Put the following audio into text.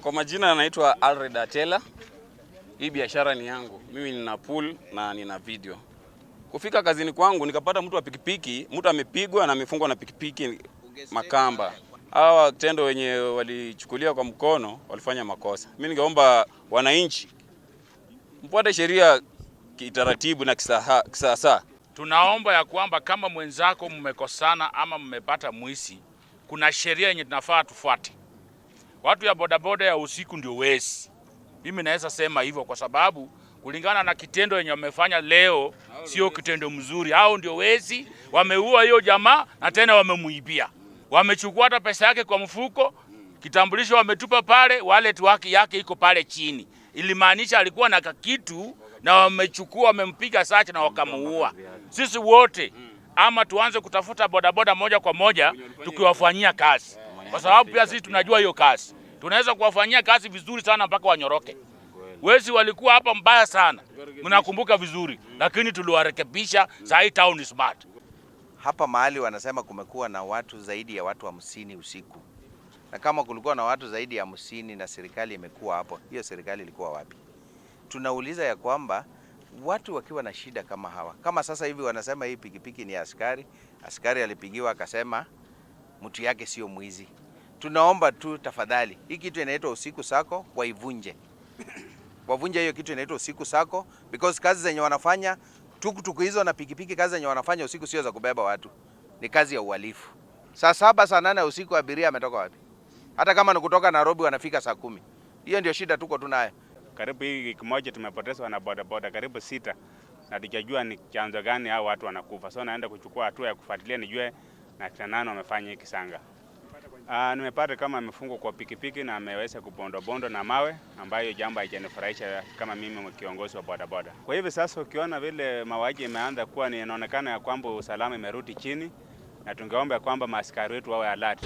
Kwa majina anaitwa Alred Atela. Hii biashara ni yangu. Mimi nina pool na nina video. Kufika kazini kwangu nikapata mtu wa pikipiki, mtu amepigwa na amefungwa na pikipiki makamba. Hawa tendo wenye walichukulia kwa mkono walifanya makosa. Mimi ningeomba wananchi mfuate sheria kitaratibu na kisasa. Tunaomba ya kwamba kama mwenzako mmekosana ama mmepata mwisi, kuna sheria yenye tunafaa tufuate. Watu ya bodaboda ya usiku ndio wezi. Mimi naweza sema hivyo kwa sababu kulingana na kitendo yenye wamefanya leo sio kitendo mzuri. Hao ndio wezi, wameua hiyo jamaa na tena wamemuibia. Wamechukua hata pesa yake kwa mfuko, kitambulisho wametupa pale, wallet yake iko pale chini. Ilimaanisha alikuwa na kitu na wamechukua, wamempiga sacha na wakamuua. Sisi wote ama tuanze kutafuta bodaboda moja kwa moja tukiwafanyia kazi. Kwa sababu pia sisi tunajua hiyo kazi. Tunaweza kuwafanyia kazi vizuri sana mpaka wanyoroke. Wezi walikuwa hapa mbaya sana. Mnakumbuka vizuri, lakini tuliwarekebisha. Sasa hii town is smart. Hapa mahali wanasema kumekuwa na watu zaidi ya watu 50 usiku. Na kama kulikuwa na watu zaidi ya 50 na serikali imekuwa hapo, hiyo serikali ilikuwa wapi? Tunauliza ya kwamba watu wakiwa na shida kama hawa, kama sasa hivi wanasema hii pikipiki ni askari alipigiwa akasema mtu yake sio mwizi. Tunaomba tu tafadhali, hii kitu inaitwa usiku sako waivunje. Wavunje hiyo kitu inaitwa usiku sako, because kazi zenye wanafanya tukutuku hizo na pikipiki, kazi zenye wanafanya usiku sio za kubeba watu, ni kazi ya uhalifu. Saa 7 saa 8 usiku abiria ametoka wapi? Hata kama ni kutoka Nairobi wanafika saa 10. Hiyo ndio shida tuko tunayo. Karibu hii wiki moja tumepoteza na bodaboda karibu 6 na tukijua ni chanzo gani hao watu wanakufa. So naenda kuchukua hatua ya kufuatilia nijue na kina nani wamefanya hiki kisanga. Nimepata kama amefungwa kwa pikipiki na ameweza kubondo na mawe, ambayo jambo haijanifurahisha kama mimi kiongozi wa bodaboda. Kwa hivyo sasa ukiona vile mauaji imeanza kuwa, inaonekana ya kwamba usalama imerudi chini, na tungeomba kwamba maaskari wetu wawe alert.